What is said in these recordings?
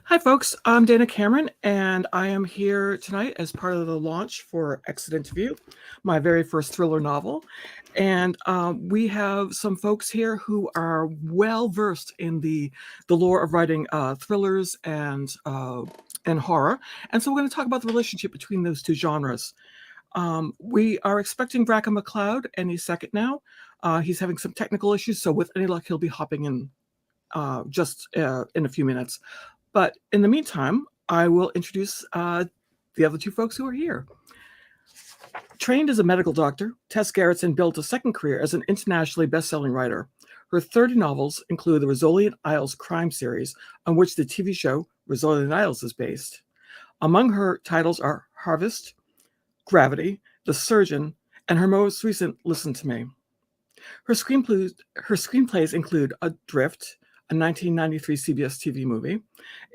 Hi, folks. I'm Dana Cameron, and I am here tonight as part of the launch for Exit Interview, my very first thriller novel. And we have some folks here who are well versed in the lore of writing thrillers and horror. And so we're going to talk about the relationship between those two genres. We are expecting Bracken MacLeod any second now. He's having some technical issues, so with any luck, he'll be hopping in just in a few minutes. But in the meantime, I will introduce the other two folks who are here. Trained as a medical doctor, Tess Gerritsen built a second career as an internationally best-selling writer. Her 30 novels include the Rizzolian Isles crime series, on which the TV show Rizzolian Isles is based. Among her titles are Harvest, Gravity, The Surgeon, and her most recent Listen to Me. Her screenplays include Adrift, a 1993 CBS TV movie,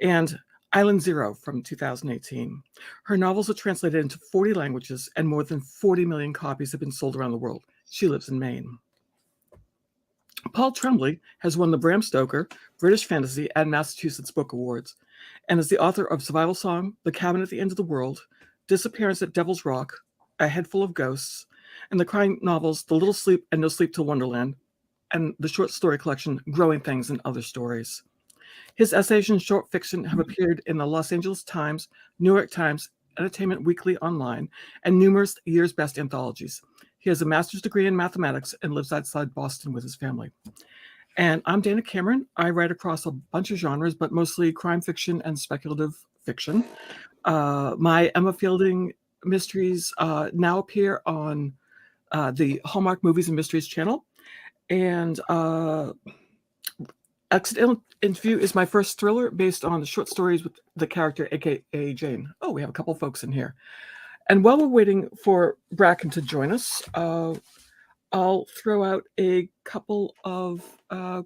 and Island Zero from 2018. Her novels are translated into 40 languages, and more than 40 million copies have been sold around the world. She lives in Maine. Paul Tremblay has won the Bram Stoker, British Fantasy, and Massachusetts Book Awards, and is the author of Survival Song, The Cabin at the End of the World, Disappearance at Devil's Rock, A Head Full of Ghosts, and the crime novels The Little Sleep and No Sleep Till Wonderland, and the short story collection Growing Things and Other Stories. His essays and short fiction have appeared in the Los Angeles Times, New York Times, Entertainment Weekly Online, and numerous year's best anthologies. He has a master's degree in mathematics and lives outside Boston with his family. And I'm Dana Cameron. I write across a bunch of genres, but mostly crime fiction and speculative fiction. My Emma Fielding mysteries now appear on the Hallmark Movies and Mysteries channel. And Exit Interview is my first thriller based on the short stories with the character, aka Jane. Oh, we have a couple folks in here. And while we're waiting for Bracken to join us, I'll throw out a couple of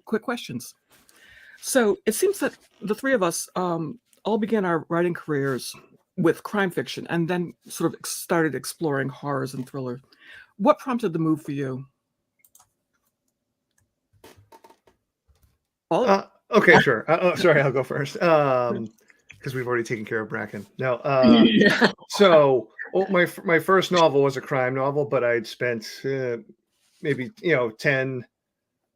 quick questions. So it seems that the three of us all began our writing careers with crime fiction and then sort of started exploring horrors and thrillers. What prompted the move for you? Okay, sure. Sorry, I'll go first because we've already taken care of Bracken. No, so my first novel was a crime novel, but I'd spent maybe 10,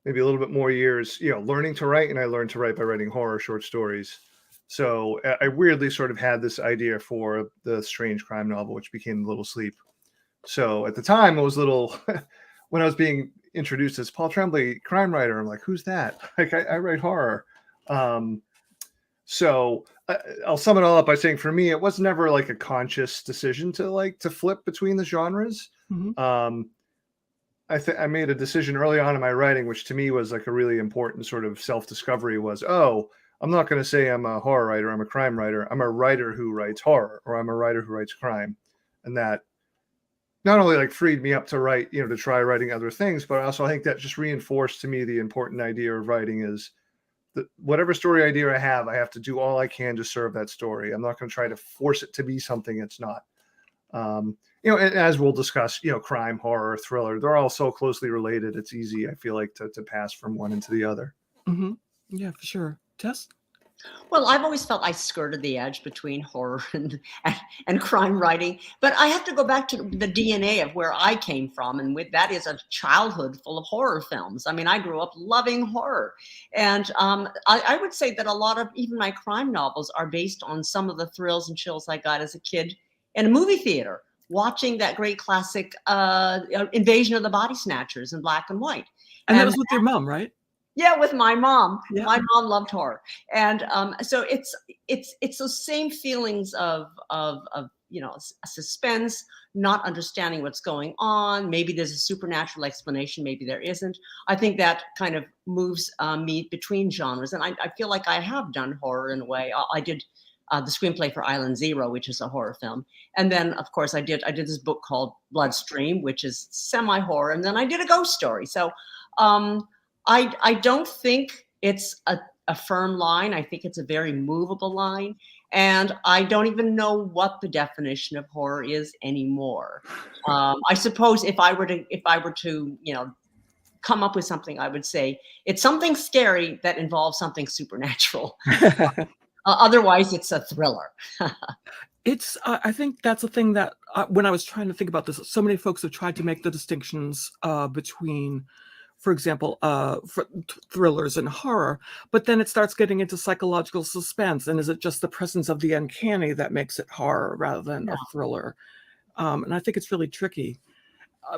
maybe a little bit more years learning to write, and I learned to write by writing horror short stories. So I weirdly sort of had this idea for the strange crime novel, which became Little Sleep. So at the time, I was little when I was being introduced as Paul Tremblay, crime writer. I'm like, who's that? Like, I write horror. So I'll sum it all up by saying, for me, it was never like a conscious decision to flip between the genres. Mm-hmm. I made a decision early on in my writing, which to me was like a really important sort of self-discovery was, I'm not going to say I'm a horror writer. I'm a crime writer. I'm a writer who writes horror, or I'm a writer who writes crime. And that not only like freed me up to write, to try writing other things, but also I think that just reinforced to me the important idea of writing is that whatever story idea I have to do all I can to serve that story. I'm not going to try to force it to be something it's not. And as we'll discuss, crime, horror, thriller, they're all so closely related. It's easy, I feel like, to pass from one into the other. Mm-hmm. Yeah, for sure. Tess? Well, I've always felt I skirted the edge between horror and crime writing, but I have to go back to the DNA of where I came from, and that is a childhood full of horror films. I mean, I grew up loving horror, and I would say that a lot of even my crime novels are based on some of the thrills and chills I got as a kid in a movie theater, watching that great classic Invasion of the Body Snatchers in black and white. And that was with your mom, right? Yeah, with my mom. Yeah. My mom loved horror, and so it's those same feelings of suspense, not understanding what's going on. Maybe there's a supernatural explanation, maybe there isn't. I think that kind of moves me between genres, and I feel like I have done horror in a way. I did the screenplay for Island Zero, which is a horror film, and then of course I did this book called Bloodstream, which is semi-horror, and then I did a ghost story. So. I don't think it's a firm line. I think it's a very movable line. And I don't even know what the definition of horror is anymore. I suppose if I were to, come up with something, I would say it's something scary that involves something supernatural. Otherwise, it's a thriller. It's, I think that's a thing that when I was trying to think about this, so many folks have tried to make the distinctions between, for example, thrillers and horror, but then it starts getting into psychological suspense. And is it just the presence of the uncanny that makes it horror rather than a thriller? And I think it's really tricky.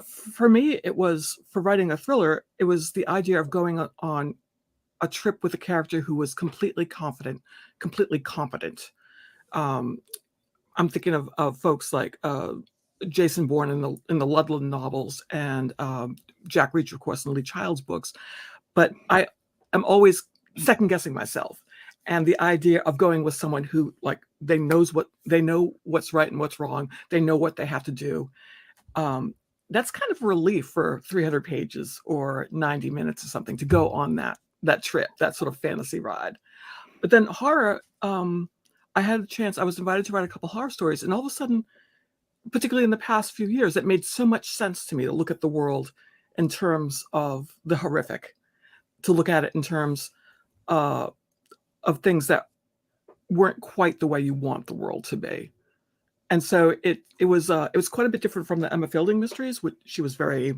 For me, it was, for writing a thriller, it was the idea of going on a trip with a character who was completely confident, completely competent. I'm thinking of folks like Jason Bourne in the Ludlum novels, and Jack Reacher, of course, in the Lee Child's books. But I'm always second guessing myself, and the idea of going with someone who, like, they know what's right and what's wrong. They know what they have to do. That's kind of a relief for 300 pages or 90 minutes or something to go on that trip, that sort of fantasy ride. But then horror. I had a chance, I was invited to write a couple horror stories, and all of a sudden, particularly in the past few years, it made so much sense to me to look at the world in terms of the horrific, to look at it in terms of things that weren't quite the way you want the world to be. And so it was quite a bit different from the Emma Fielding mysteries, which she was very,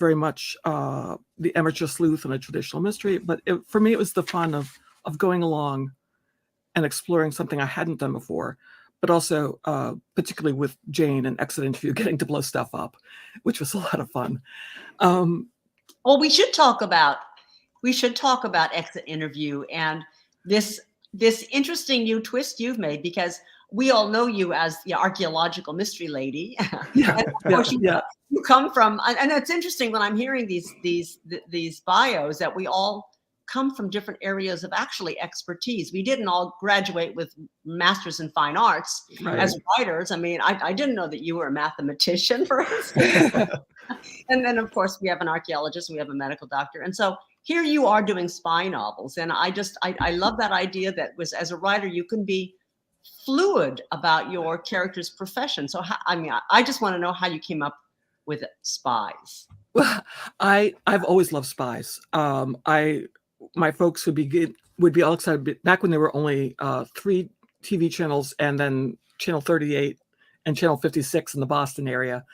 very much the amateur sleuth in a traditional mystery. But for me, it was the fun of going along and exploring something I hadn't done before, but also particularly with Jane and Exit Interview, getting to blow stuff up, which was a lot of fun. Well, we should talk about Exit Interview and this interesting new twist you've made, because we all know you as the archaeological mystery lady. Yeah, and of course you come from, and it's interesting when I'm hearing these bios that we all come from different areas of actually expertise. We didn't all graduate with masters in fine arts as writers. I mean, I didn't know that you were a mathematician, for instance. And then, of course, we have an archaeologist, we have a medical doctor. And so here you are doing spy novels. And I love that idea that was, as a writer, you can be fluid about your character's profession. So, I just want to know how you came up with spies. Well, I've always loved spies. My folks would be all excited back when there were only 3 TV channels, and then Channel 38 and Channel 56 in the Boston area.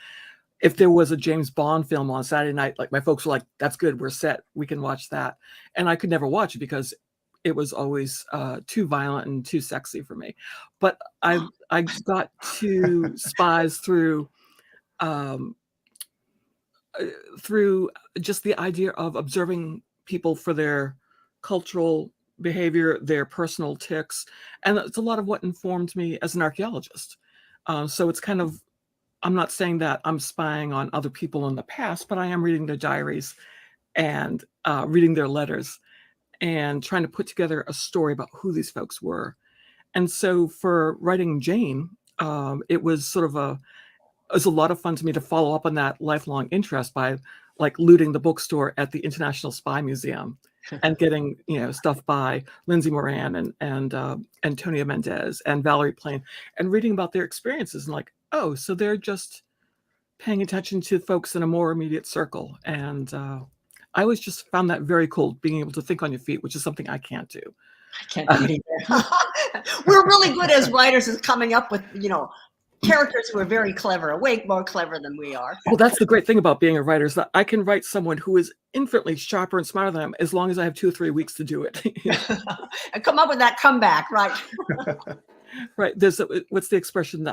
If there was a James Bond film on Saturday night, like, my folks were like, "That's good, we're set, we can watch that." And I could never watch it because it was always too violent and too sexy for me. But I got to spies through just the idea of observing people for their cultural behavior, their personal tics. And it's a lot of what informed me as an archaeologist. So it's kind of, I'm not saying that I'm spying on other people in the past, but I am reading their diaries and reading their letters and trying to put together a story about who these folks were. And so for writing Jane, it was sort of it was a lot of fun to me to follow up on that lifelong interest by, like, looting the bookstore at the International Spy Museum and getting, stuff by Lindsay Moran and Antonia Mendez and Valerie Plame, and reading about their experiences, and like, oh, so they're just paying attention to folks in a more immediate circle. And I always just found that very cool, being able to think on your feet, which is something I can't do. I can't do it either. We're really good as writers as coming up with, characters who are very clever, way more clever than we are. Well, that's the great thing about being a writer, is that I can write someone who is infinitely sharper and smarter than I am, as long as I have 2 or 3 weeks to do it. And come up with that comeback, right? Right. There's what's the expression?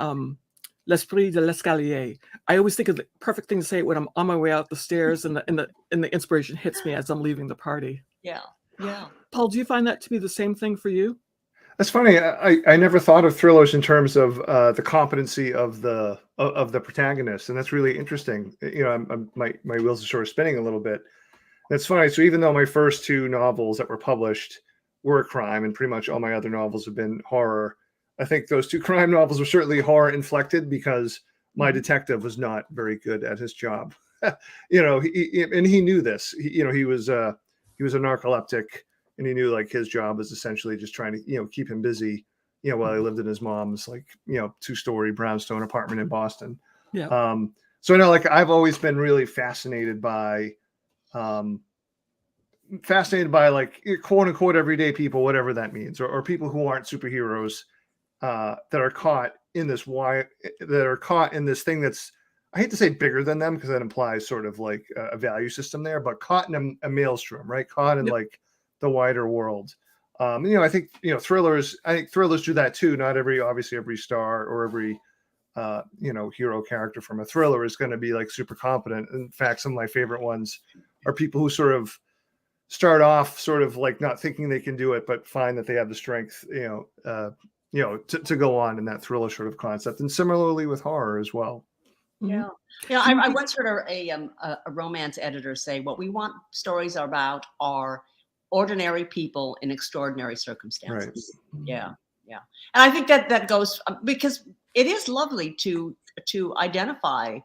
L'esprit de l'escalier. I always think of the perfect thing to say when I'm on my way out the stairs, and the inspiration hits me as I'm leaving the party. Yeah. Paul, do you find that to be the same thing for you? That's funny. I never thought of thrillers in terms of the competency of the protagonist, and that's really interesting. My wheels are sort of spinning a little bit. That's funny. So even though my first 2 novels that were published were a crime, and pretty much all my other novels have been horror, I think those 2 crime novels were certainly horror inflected, because my detective was not very good at his job. And he knew this. He was a narcoleptic. And he knew, like, his job was essentially just trying to, keep him busy, while he lived in his mom's, 2-story brownstone apartment in Boston. Yeah. So I know, like, I've always been really fascinated by fascinated by like quote unquote everyday people, whatever that means, or people who aren't superheroes that are caught in this thing that's, I hate to say bigger than them because that implies sort of like a value system there, but caught in a maelstrom, right? Caught in like the wider world. I think thrillers do that too. Not obviously every star or every hero character from a thriller is going to be like super competent. In fact, some of my favorite ones are people who sort of start off sort of like not thinking they can do it, but find that they have the strength, to go on in that thriller sort of concept. And similarly with horror as well. Yeah. I once heard a romance editor say, what we want stories about are ordinary people in extraordinary circumstances. Right. Yeah. And I think that goes because it is lovely to identify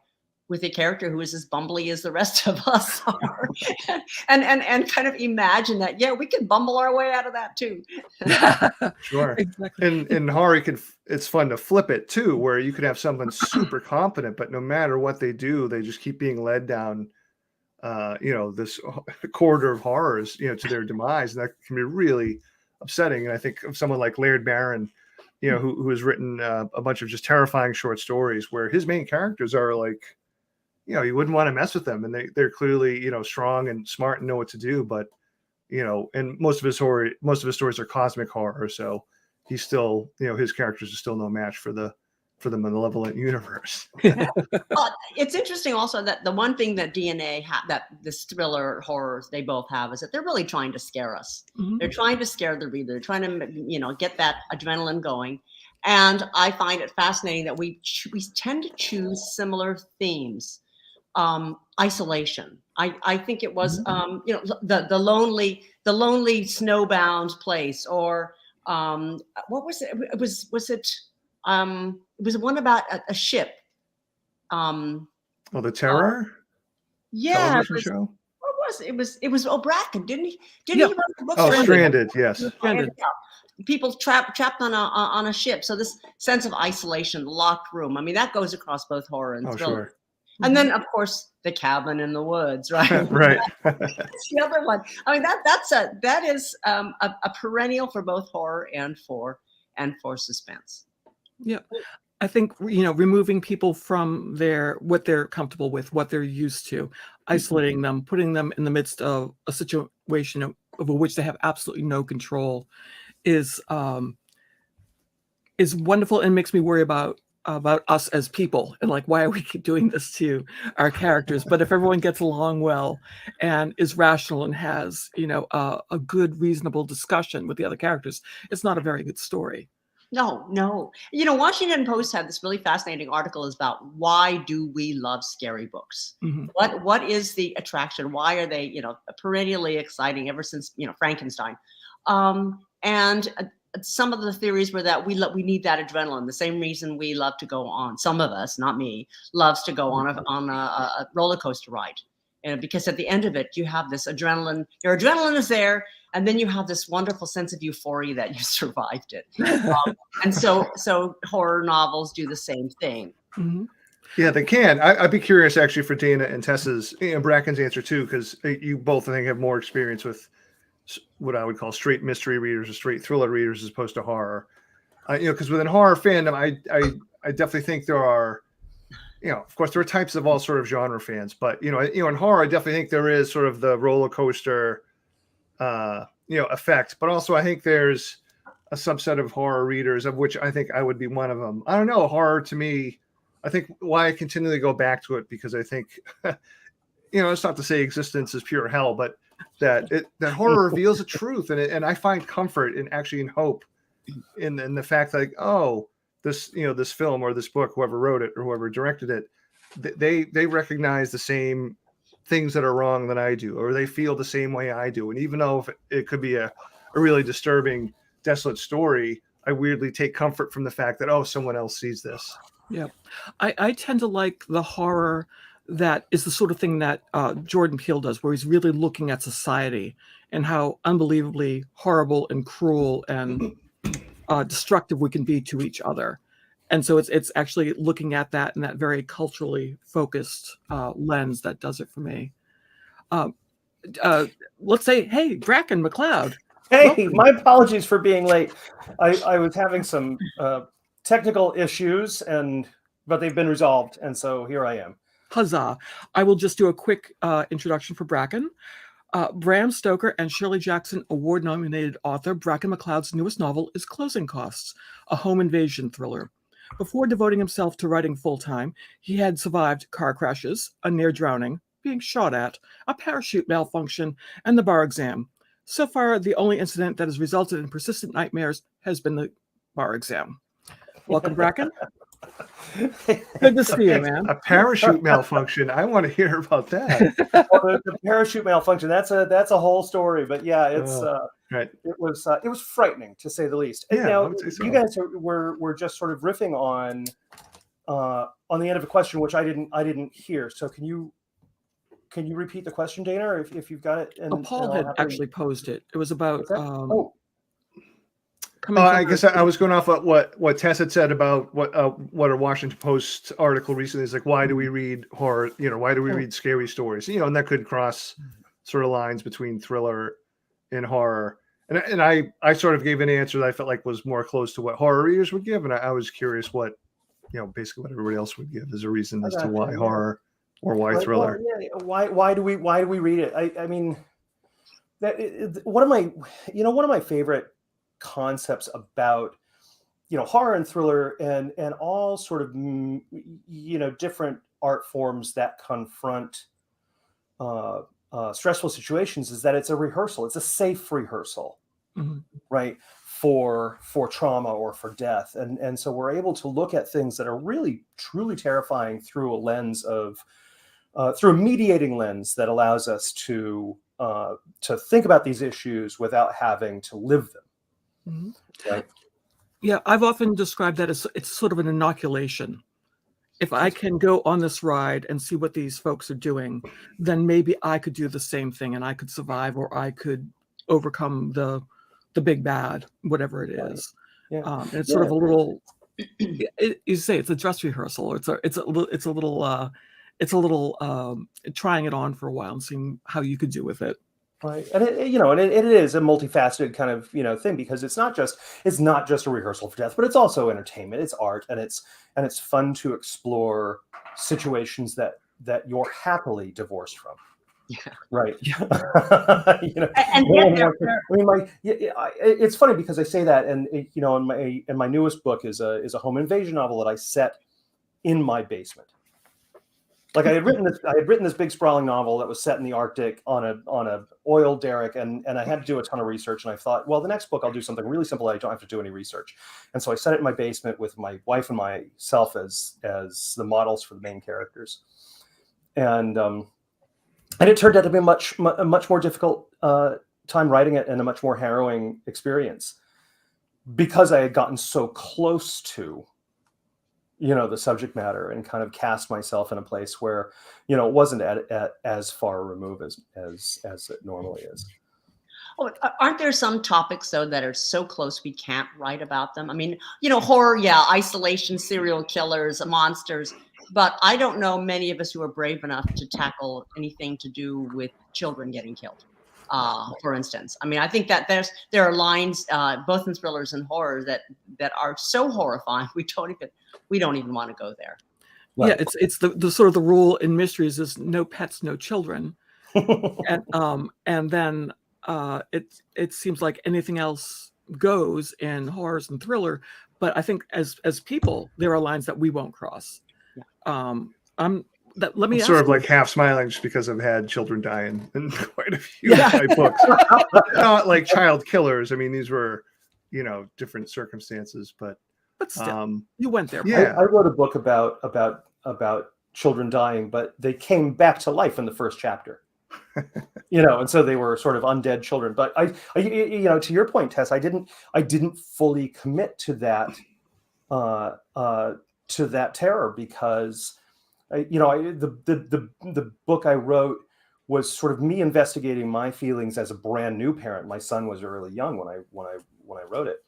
with a character who is as bumbly as the rest of us are, and kind of imagine that, we can bumble our way out of that too. Sure. Exactly. And in horror, it's fun to flip it too, where you could have someone super competent, but no matter what they do, they just keep being led down, this corridor of horrors, to their demise. And that can be really upsetting. And I think of someone like Laird Barron, who has written a bunch of just terrifying short stories where his main characters are like, you wouldn't want to mess with them. And they're clearly, strong and smart and know what to do. But, and most of his stories are cosmic horror. So he's still, his characters are still no match for the malevolent universe. It's interesting also that the one thing that DNA that this thriller horrors they both have is that they're really trying to scare us. Mm-hmm. They're trying to scare the reader. They're trying to, get that adrenaline going. And I find it fascinating that we tend to choose similar themes. Isolation. I think it was, the lonely snowbound place, or what was it? It was one about a ship. The Terror? Yeah. Show? What was it? It was Bracken, didn't he? He write the book? Stranded. Yes. Stranded. People trapped on a ship. So this sense of isolation, locked room. I mean, that goes across both horror and thriller. Sure. And then, of course, the cabin in the woods, right? Right. That's the other one. I mean, that is a perennial for both horror and for suspense. Yeah, I think removing people from what they're comfortable with, what they're used to, isolating them, putting them in the midst of a situation over which they have absolutely no control, is wonderful and makes me worry about us as people and like, why are we keep doing this to our characters? But if everyone gets along well and is rational and has a good reasonable discussion with the other characters, it's not a very good story. No. Washington Post had this really fascinating article about why do we love scary books? Mm-hmm. What is the attraction? Why are they perennially exciting ever since Frankenstein? And some of the theories were that we need that adrenaline. The same reason we love to go on. Some of us, not me, loves to go on a roller coaster ride, because at the end of it, you have this adrenaline. Your adrenaline is there, and then you have this wonderful sense of euphoria that you survived it. And so horror novels do the same thing. Mm-hmm. Yeah, they can. I'd be curious actually for Dana and Tess's, Bracken's answer too, because you both I think have more experience with what I would call straight mystery readers or straight thriller readers as opposed to horror. Because within horror fandom, I definitely think there are, of course there are types of all sort of genre fans, but in horror, I definitely think there is sort of the roller coaster, effect. But also I think there's a subset of horror readers, of which I think I would be one of them. I don't know, horror to me, I think why I continually go back to it, because I think, it's not to say existence is pure hell, but that horror reveals a truth, and I find comfort in hope in the fact that, this film or this book, whoever wrote it or whoever directed it, they recognize the same things that are wrong that I do, or they feel the same way I do. And even though it could be a really disturbing, desolate story, I weirdly take comfort from the fact that, someone else sees this. Yeah, I tend to like the horror that is the sort of thing that Jordan Peele does, where he's really looking at society and how unbelievably horrible and cruel and destructive we can be to each other. And so it's actually looking at that in that very culturally focused lens that does it for me. let's say, hey, Bracken MacLeod. Hey, Welcome. my apologies for being late. I was having some technical issues, but they've been resolved, and so here I am. Huzzah. I will just do a quick introduction for Bracken. Bram Stoker and Shirley Jackson award-nominated author Bracken MacLeod's newest novel is Closing Costs, a home invasion thriller. Before devoting himself to writing full-time, he had survived car crashes, a near drowning, being shot at, a parachute malfunction, and the bar exam. So far, the only incident that has resulted in persistent nightmares has been the bar exam. Welcome, Bracken. Good to see you, man. A parachute malfunction. I want to hear about that. Well, the parachute malfunction, that's a whole story, but yeah, it's right. It was frightening, to say the least. Yeah, now, I would say so. you guys were just sort of riffing on the end of a question, which I didn't hear. So can you repeat the question, Dana, or if you've got it? And Paul had actually posed it. It was about I guess I was going off of what Tess had said about what a Washington Post article recently is like. Why do we read horror? Why do we read scary stories? And that could cross sort of lines between thriller and horror. And I sort of gave an answer that I felt like was more close to what horror readers would give. And I was curious what, basically what everybody else would give as a reason as to why horror or why thriller. Why do we read it? I mean, one of my favorite concepts about horror and thriller and all sort of different art forms that confront stressful situations is that it's a rehearsal. It's a safe rehearsal, right, for trauma or for death, and so we're able to look at things that are really truly terrifying through a lens of through a mediating lens that allows us to think about these issues without having to live them. Right. Yeah, I've often described that as it's sort of an inoculation. If I can go on this ride and see what these folks are doing, then maybe I could do the same thing and I could survive, or I could overcome the big bad, whatever it is. Yeah. And it's sort of a little. You say it's a dress rehearsal. It's a little trying it on for a while and seeing how you could do with it. Right, and it is a multifaceted kind of thing, because it's not just a rehearsal for death, but it's also entertainment, it's art, and it's fun to explore situations that you're happily divorced from. Yeah. Right. Yeah. It's funny because I say that, and in my newest book is a home invasion novel that I set in my basement. Like I had written this big sprawling novel that was set in the Arctic on a oil derrick, and I had to do a ton of research. And I thought, well, the next book I'll do something really simple. I don't have to do any research. And so I set it in my basement with my wife and myself as the models for the main characters. And it turned out to be a much more difficult time writing it, and a much more harrowing experience, because I had gotten so close to the subject matter and kind of cast myself in a place where, it wasn't at as far a remove as it normally is. Oh, aren't there some topics though that are so close we can't write about them? I mean, horror, isolation, serial killers, monsters, but I don't know many of us who are brave enough to tackle anything to do with children getting killed. For instance, I mean, I think that there are lines both in thrillers and horror that are so horrifying we don't even want to go there. Right. Yeah, it's the sort of the rule in mysteries is no pets, no children, and then it seems like anything else goes in horrors and thriller. But I think as people, there are lines that we won't cross. Yeah. Let me sort of like half smiling just because I've had children die in quite a few of my books. Not like child killers. I mean, these were, different circumstances, but still, you went there. Yeah, I wrote a book about children dying, but they came back to life in the first chapter. And so they were sort of undead children. But I to your point, Tess, I didn't fully commit to that terror, because the book I wrote was sort of me investigating my feelings as a brand new parent. My son was really young when I wrote it,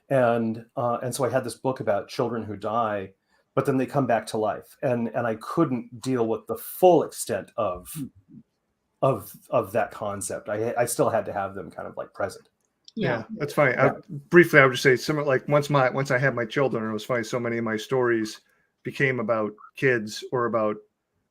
and so I had this book about children who die, but then they come back to life, and I couldn't deal with the full extent of of that concept. I still had to have them kind of like present. Yeah, that's funny. Yeah. Briefly, I would just say similar. Like once I had my children, it was funny. So many of my stories became about kids or about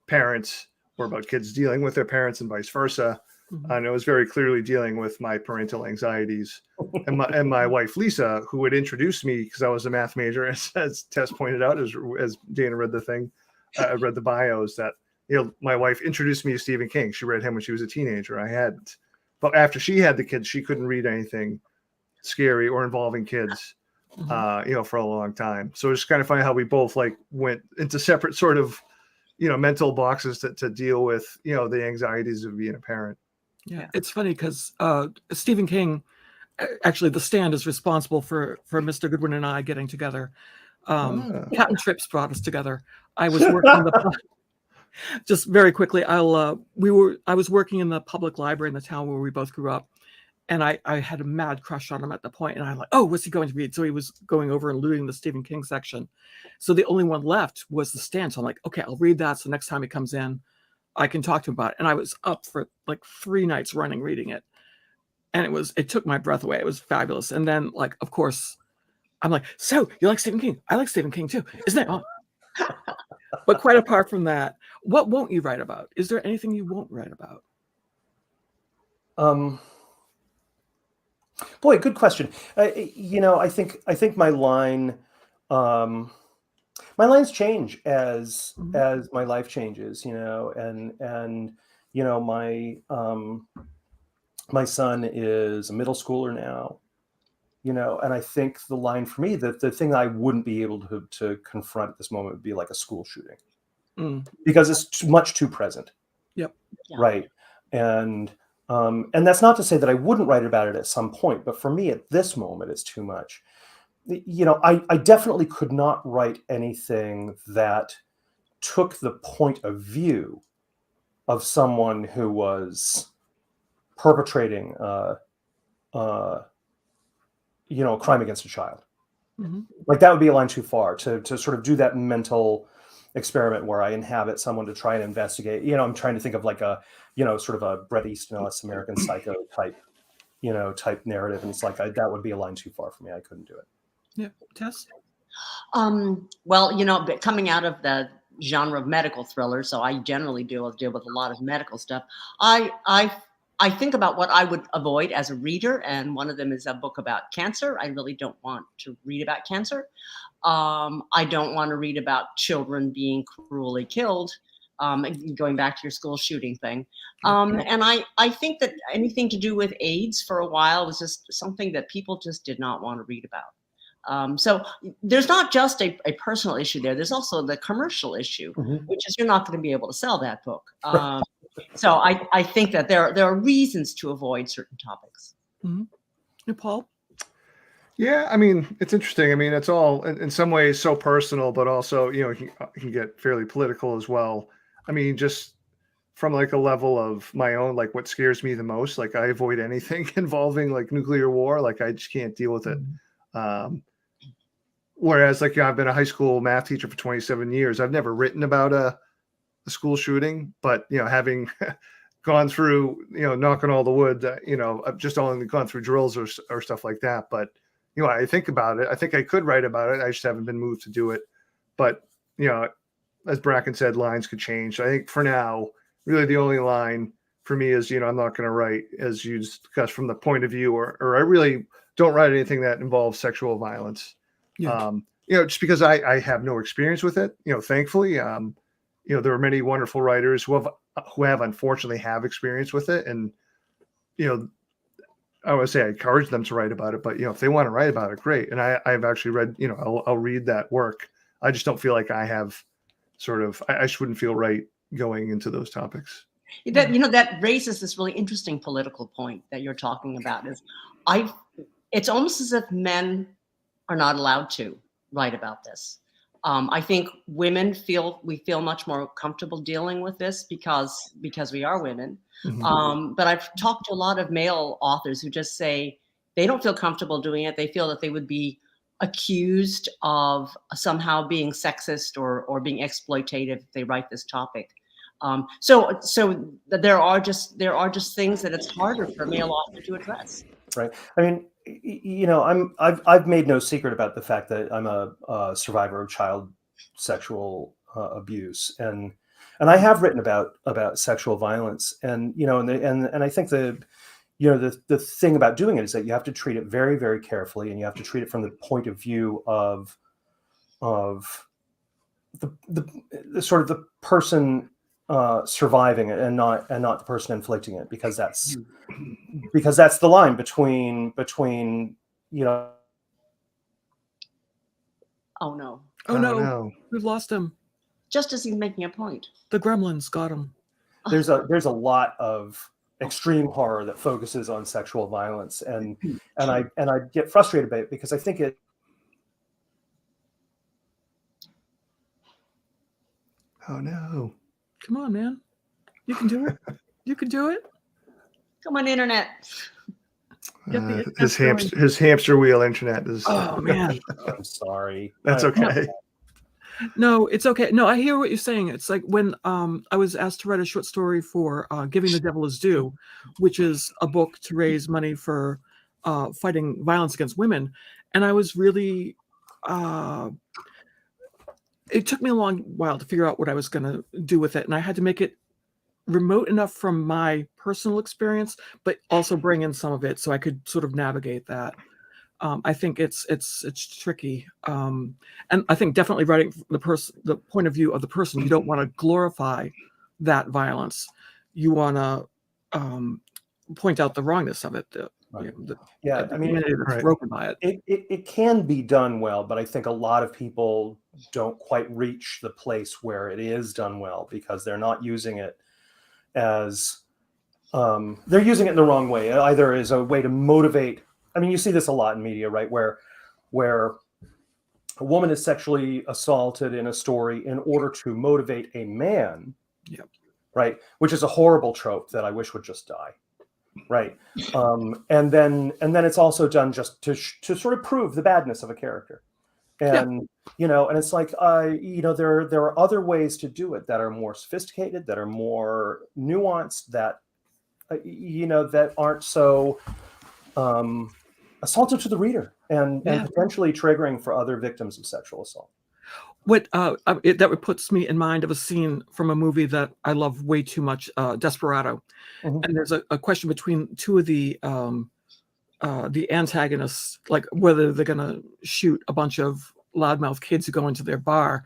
parents or about kids dealing with their parents and vice versa. And it was very clearly dealing with my parental anxieties. And my wife Lisa, who had introduced me because I was a math major, as Tess pointed out, as Dana read the thing, read the bios, that my wife introduced me to Stephen King. She read him when she was a teenager. I hadn't. But after she had the kids, she couldn't read anything scary or involving kids, for a long time. So it's kind of funny how we both like went into separate sort of, mental boxes to deal with, the anxieties of being a parent. Yeah, it's funny because Stephen King, actually, The Stand is responsible for Mr. Goodwin and I getting together. Captain Trips brought us together. I was working just very quickly. I was working in the public library in the town where we both grew up, and I had a mad crush on him at the point. And I'm like, oh, what's he going to read? So he was going over and looting the Stephen King section. So the only one left was The Stand. So I'm like, okay, I'll read that. So next time he comes in, I can talk to him about it. And I was up for like 3 nights running reading it. And it took my breath away. It was fabulous. And then, like, of course, I'm like, so you like Stephen King? I like Stephen King too. Isn't it? Oh. But quite apart from that, what won't you write about? Is there anything you won't write about? Boy, good question. I think my lines change as my life changes, and my son is a middle schooler now, and I think the line for me, the thing I wouldn't be able to confront at this moment would be like a school shooting, because it's much too present. Yep. Yeah. Right. And that's not to say that I wouldn't write about it at some point, but for me at this moment, it's too much. I definitely could not write anything that took the point of view of someone who was perpetrating, a crime against a child. Like that would be a line too far to sort of do that mental experiment where I inhabit someone to try and investigate. I'm trying to think of like a, sort of a Bret Easton Ellis American Psycho type narrative. And it's like, that would be a line too far for me. I couldn't do it. Yeah. Tess? Well, coming out of the genre of medical thrillers, so I generally deal with a lot of medical stuff. I think about what I would avoid as a reader, and one of them is a book about cancer. I really don't want to read about cancer. I don't want to read about children being cruelly killed, going back to your school shooting thing. And I think that anything to do with AIDS for a while was just something that people just did not want to read about. So there's not just a personal issue there. There's also the commercial issue, which is you're not going to be able to sell that book. So I think that there are reasons to avoid certain topics. And Paul? Yeah, I mean, it's interesting. I mean, it's all in some ways so personal, but also, it can get fairly political as well. I mean, just from like a level of my own, like what scares me the most, like I avoid anything involving like nuclear war. Like I just can't deal with it. Whereas like, I've been a high school math teacher for 27 years. I've never written about a school shooting, but, having gone through, knocking all the wood, I've just only gone through drills or stuff like that. But, I think about it. I think I could write about it. I just haven't been moved to do it. But, as Bracken said, lines could change. I think for now, really the only line for me is, I'm not going to write, as you discussed, from the point of view, or I really don't write anything that involves sexual violence. Yeah. Just because I have no experience with it, thankfully, there are many wonderful writers who have unfortunately have experience with it. And, I would say I encourage them to write about it, but, if they want to write about it, great. And I've actually read, I'll read that work. I just don't feel like I have I just wouldn't feel right going into those topics. That raises this really interesting political point that you're talking about. It's almost as if men are not allowed to write about this. I think women feel much more comfortable dealing with this because we are women. But I've talked to a lot of male authors who just say they don't feel comfortable doing it. They feel that they would be accused of somehow being sexist or being exploitative if they write this topic. So there are just things that it's harder for a male author to address. Right. I mean, you know, I've made no secret about the fact that I'm a survivor of child sexual abuse, and I have written about sexual violence, and you know, and I think the thing about doing it is that you have to treat it very, very carefully, and you have to treat it from the point of view of the sort of the person surviving it, and not the person inflicting it, because that's the line between you know. Oh no! Oh no, we've lost him. Just as he's making a point. The gremlins got him. There's a lot of extreme horror that focuses on sexual violence, and I get frustrated by it, because I think it. Oh no! Come on, man. You can do it. You can do it. Come on, internet. His hamster wheel internet is. Oh man, I'm sorry. That's okay. No, it's okay. No, I hear what you're saying. It's like when I was asked to write a short story for Giving the Devil His Due, which is a book to raise money for fighting violence against women, and I was really. It took me a long while to figure out what I was going to do with it, and I had to make it remote enough from my personal experience, but also bring in some of it so I could sort of navigate that. I think it's tricky, and I think definitely writing the point of view of the person. You don't want to glorify that violence. You want to point out the wrongness of it. Right. The I mean, that's broken by it. It can be done well, but I think a lot of people don't quite reach the place where it is done well, because they're not using it as they're using it in the wrong way, either as a way to motivate. I mean, you see this a lot in media, right? Where a woman is sexually assaulted in a story in order to motivate a man, right? Which is a horrible trope that I wish would just die, right? And then it's also done just to sort of prove the badness of a character, and you know, and it's like you know, there are other ways to do it that are more sophisticated, that are more nuanced, that you know, that aren't so assaultive to the reader, and potentially triggering for other victims of sexual assault. What that puts me in mind of a scene from a movie that I love way too much, Desperado, and there's a question between two of the antagonists, like whether they're gonna shoot a bunch of loudmouth kids who go into their bar,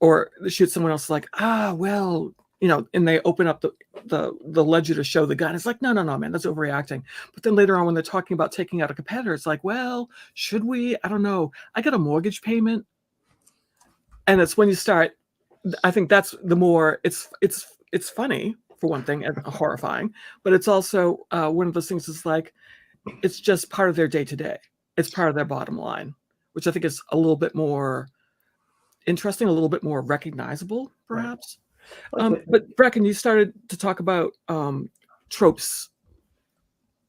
or shoot someone else. Like, well, you know, and they open up the ledger to show the gun. It's like, no, man, that's overreacting. But then later on, when they're talking about taking out a competitor, it's like, well, should we? I don't know. I got a mortgage payment, and it's when you start. I think that's the more it's funny for one thing and horrifying, but it's also one of those things. Is like, it's just part of their day to day. It's part of their bottom line, which I think is a little bit more interesting, a little bit more recognizable, perhaps. Right. But Bracken, you started to talk about tropes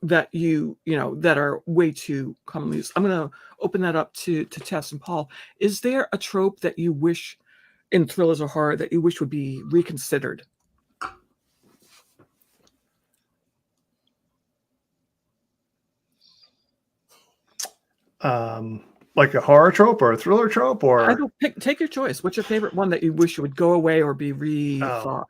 that you know that are way too commonly used. I'm going to open that up to Tess and Paul. Is there a trope that you wish in thrillers or horror that you wish would be reconsidered? Like a horror trope or a thriller trope, or I don't take your choice. What's your favorite one that you wish would go away or be rethought?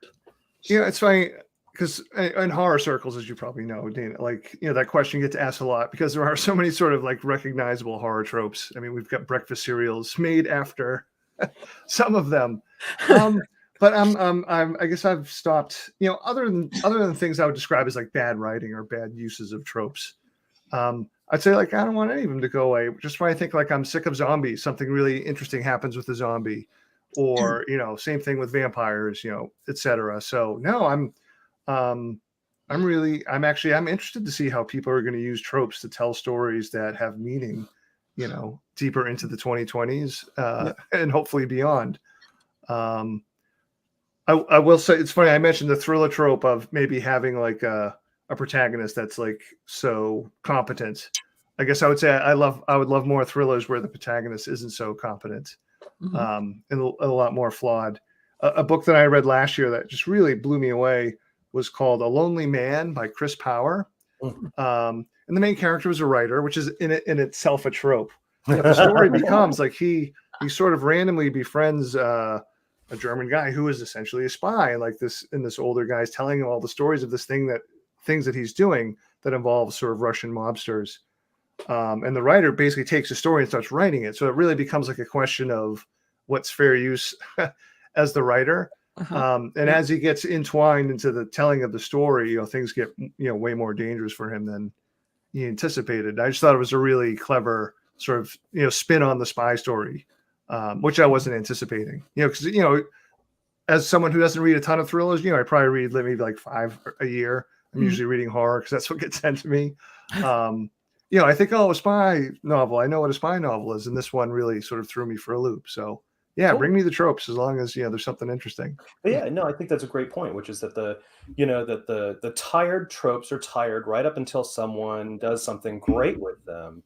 Yeah, it's funny because in horror circles, as you probably know, Dana, like, you know, that question gets asked a lot because there are so many sort of like recognizable horror tropes. I mean, we've got breakfast cereals made after some of them, but I guess I've stopped. You know, other than things I would describe as like bad writing or bad uses of tropes. I'd say, like, I don't want any of them to go away. Just when I think, like, I'm sick of zombies, something really interesting happens with the zombie, or, you know, same thing with vampires, you know, etc. So no, I'm interested to see how people are going to use tropes to tell stories that have meaning, you know, deeper into the 2020s and hopefully beyond. I will say, it's funny, I mentioned the thriller trope of maybe having like a protagonist that's like so competent. I guess I would say I would love more thrillers where the protagonist isn't so competent, and a lot more flawed. a book that I read last year that just really blew me away was called A Lonely Man by Chris Power. And the main character was a writer, which is in itself a trope. But the story becomes like he sort of randomly befriends a German guy who is essentially a spy, and this older guy's telling him all the stories of things that he's doing that involve sort of Russian mobsters. And the writer basically takes the story and starts writing it. So it really becomes like a question of what's fair use as the writer. And as he gets entwined into the telling of the story, things get, way more dangerous for him than he anticipated. I just thought it was a really clever sort of, spin on the spy story, which I wasn't anticipating, because, as someone who doesn't read a ton of thrillers, I probably read maybe like 5 a year. I'm usually reading horror because that's what gets sent to me. I think, a spy novel. I know what a spy novel is. And this one really sort of threw me for a loop. So yeah, cool. Bring me the tropes as long as, there's something interesting. But yeah, no, I think that's a great point, which is that the tired tropes are tired right up until someone does something great with them.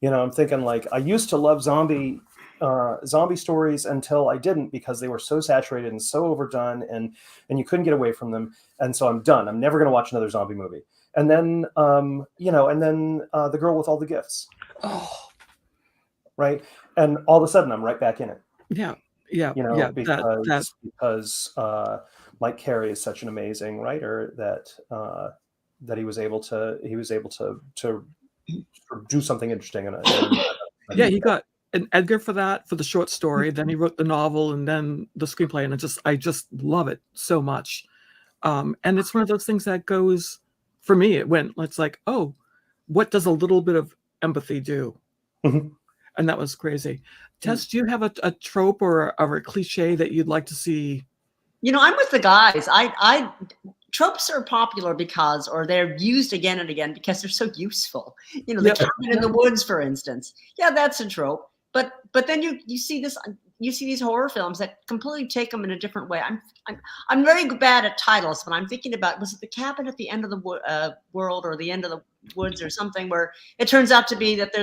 I'm thinking like, I used to love zombie stories until I didn't, because they were so saturated and so overdone and you couldn't get away from them. And so I'm done. I'm never going to watch another zombie movie. And then, The Girl with All the Gifts. Oh, right. And all of a sudden I'm right back in it. Yeah. Because Mike Carey is such an amazing writer that he was able to do something interesting. He got an Edgar for the short story. Then he wrote the novel and then the screenplay, and I just love it so much. And it's one of those things that goes, for me, it's like, oh, what does a little bit of empathy do? Mm-hmm. And that was crazy. Tess, do you have a trope or a cliche that you'd like to see? I'm with the guys. I tropes are popular because, or they're used again and again because they're so useful. The cabin in the woods, for instance. Yeah, that's a trope. But then you see this. You see these horror films that completely take them in a different way. I'm very bad at titles, but I'm thinking about, was it The Cabin at the End of the World or The End of the Woods or something, where it turns out to be that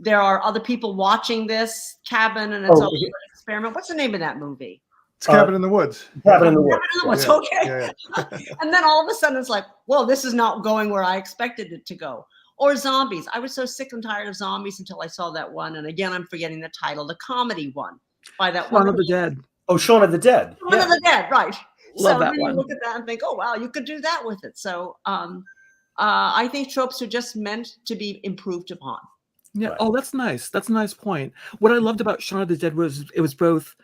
there are other people watching this cabin and it's all an experiment. What's the name of that movie? It's Cabin in the Woods. Cabin in the Woods. Cabin in the Woods. Okay. Yeah. And then all of a sudden it's like, well, this is not going where I expected it to go. Or zombies. I was so sick and tired of zombies until I saw that one. And again, I'm forgetting the title, the comedy one by that one. Shaun of the Dead. Oh, Shaun of the Dead. Shaun of the Dead, right. Love that then one. You look at that and think, oh, wow, you could do that with it. So I think tropes are just meant to be improved upon. Yeah. Right. Oh, that's nice. That's a nice point. What I loved about Shaun of the Dead was it was both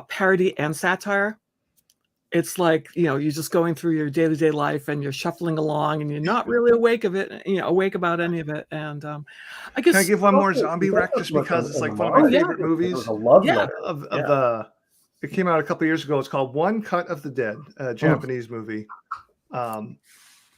parody and satire. It's like, you're just going through your day-to-day life and you're shuffling along and you're not really awake about any of it. And I guess, can I give one more zombie wreck just because it's like one of my favorite movies? It came out a couple of years ago. It's called One Cut of the Dead, a Japanese movie.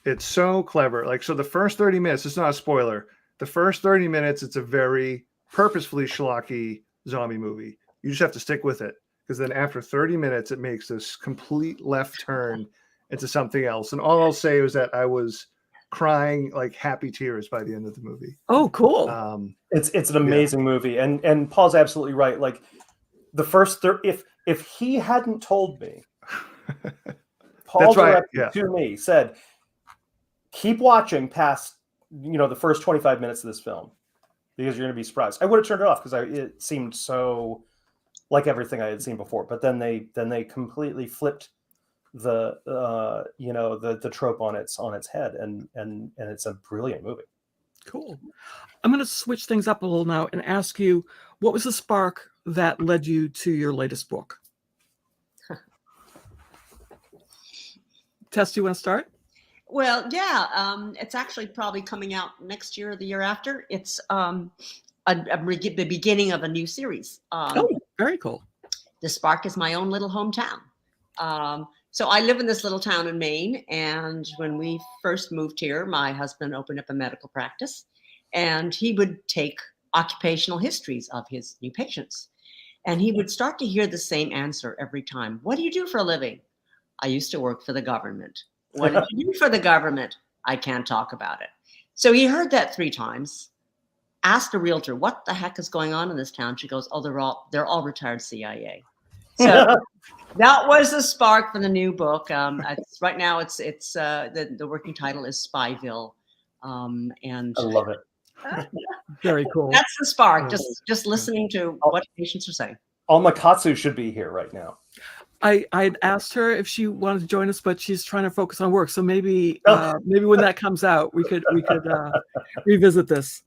It's so clever. Like, so the first 30 minutes, it's not a spoiler. The first 30 minutes, it's a very purposefully schlocky zombie movie. You just have to stick with it. Because then after 30 minutes, it makes this complete left turn into something else. And all I'll say is that I was crying like happy tears by the end of the movie. Oh, cool. It's an amazing movie. And Paul's absolutely right. Like the first if he hadn't told me, Paul directed to me, said, keep watching past, the first 25 minutes of this film because you're going to be surprised. I would have turned it off because it seemed so like everything I had seen before, but then they completely flipped the trope on its head, and it's a brilliant movie. Cool. I'm going to switch things up a little now and ask you, what was the spark that led you to your latest book? Tess, do you want to start? Well, yeah, it's actually probably coming out next year or the year after. It's the beginning of a new series. Very cool. The spark is my own little hometown. So I live in this little town in Maine. And when we first moved here, my husband opened up a medical practice and he would take occupational histories of his new patients. And he would start to hear the same answer every time. What do you do for a living? I used to work for the government. What did you do for the government? I can't talk about it. So he heard that 3 times. Asked a realtor, what the heck is going on in this town? She goes, oh, they're all retired CIA. So that was the spark for the new book. Right now, it's the working title is Spyville, and I love it. Very cool. that's the spark. Just listening to what patients are saying. All my Katsu should be here right now. I'd asked her if she wanted to join us, but she's trying to focus on work. So maybe when that comes out, we could revisit this.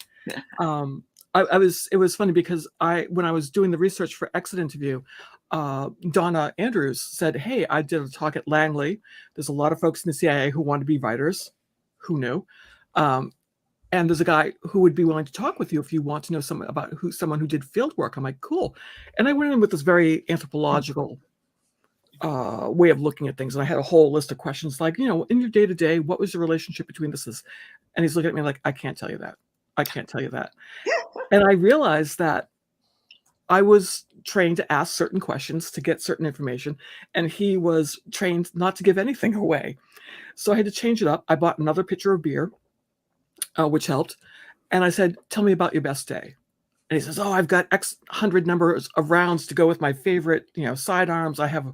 It was funny because when I was doing the research for Exit Interview, Donna Andrews said, "Hey, I did a talk at Langley. There's a lot of folks in the CIA who want to be writers. Who knew? And there's a guy who would be willing to talk with you if you want to know someone who did field work." I'm like, cool. And I went in with this very anthropological way of looking at things. And I had a whole list of questions like, in your day-to-day, what was your relationship between this? And he's looking at me like, I can't tell you that. I can't tell you that. And I realized that I was trained to ask certain questions to get certain information. And he was trained not to give anything away. So I had to change it up. I bought another pitcher of beer, which helped. And I said, tell me about your best day. And he says, oh, I've got X hundred numbers of rounds to go with my favorite, sidearms. I have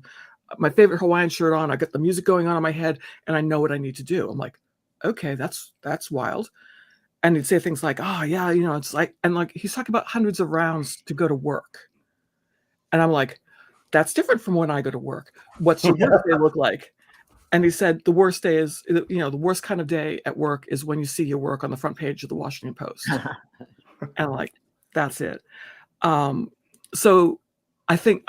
my favorite Hawaiian shirt on. I got the music going on in my head, and I know what I need to do. I'm like, okay, that's wild. And he'd say things like, oh yeah, it's like, and like he's talking about hundreds of rounds to go to work. And I'm like, that's different from when I go to work. What's your work day look like? And he said, the worst day is, the worst kind of day at work is when you see your work on the front page of the Washington Post. And I'm like, that's it. So I think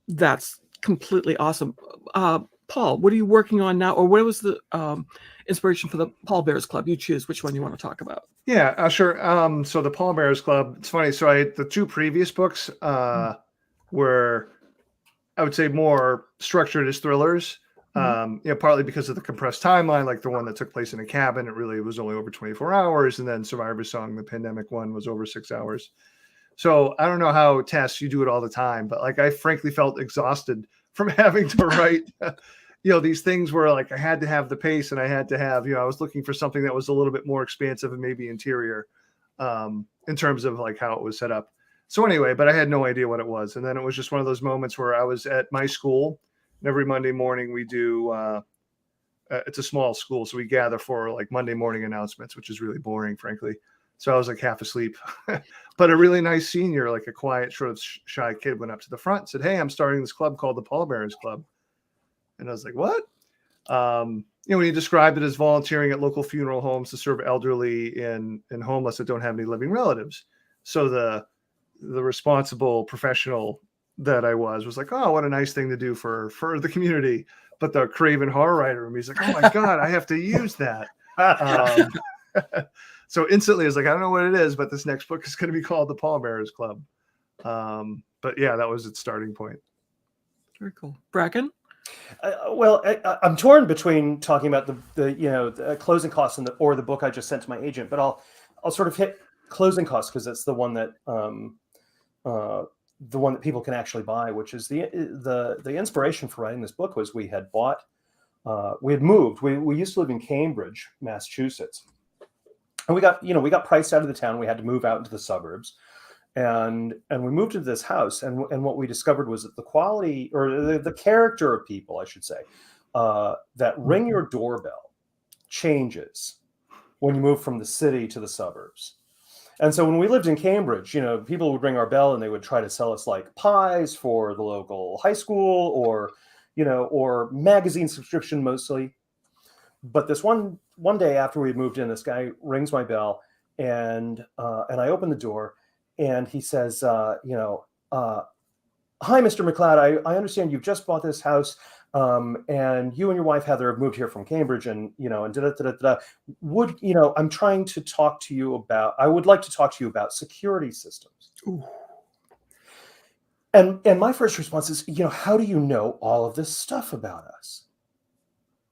that's completely awesome. Paul, what are you working on now? Or what was the inspiration for the Pallbearers Club? You choose which one you want to talk about. Yeah, sure. So the Pallbearers Club, it's funny. So the two previous books were, I would say, more structured as thrillers. Partly because of the compressed timeline, like the one that took place in a cabin, it really was only over 24 hours. And then Survivor's Song, the pandemic one, was over 6 hours. So I don't know how, Tess, you do it all the time, but like I frankly felt exhausted from having to write, these things where like I had to have the pace and I had to have, I was looking for something that was a little bit more expansive and maybe interior in terms of like how it was set up. So anyway, but I had no idea what it was. And then it was just one of those moments where I was at my school. And every Monday morning we do, it's a small school. So we gather for like Monday morning announcements, which is really boring, frankly. So I was like half asleep, but a really nice senior, like a quiet, sort of shy kid went up to the front and said, hey, I'm starting this club called the Pallbearers Club. And I was like, what? When he described it as volunteering at local funeral homes to serve elderly and homeless that don't have any living relatives. So the responsible professional that I was like, oh, what a nice thing to do for the community. But the craven horror writer, he's like, oh my God, I have to use that. So instantly I was like, I don't know what it is, but this next book is going to be called the Pallbearers Club. But yeah, that was its starting point. Very cool. Bracken? I'm torn between talking about the closing costs or the book I just sent to my agent, but I'll sort of hit closing costs because it's the one that people can actually buy, which is the inspiration for writing this book was we had moved. We used to live in Cambridge, Massachusetts, and we got priced out of the town. We had to move out into the suburbs, and we moved into this house. And what we discovered was that the quality or the character of people, I should say, that ring your doorbell changes when you move from the city to the suburbs. And so when we lived in Cambridge, people would ring our bell and they would try to sell us like pies for the local high school or magazine subscription mostly. But this one day after we moved in, this guy rings my bell and I open the door and he says, hi, Mr. MacLeod, I understand you've just bought this house. And you and your wife Heather have moved here from Cambridge, and I'm trying to talk to you about. I would like to talk to you about security systems. Ooh. And my first response is, how do you know all of this stuff about us?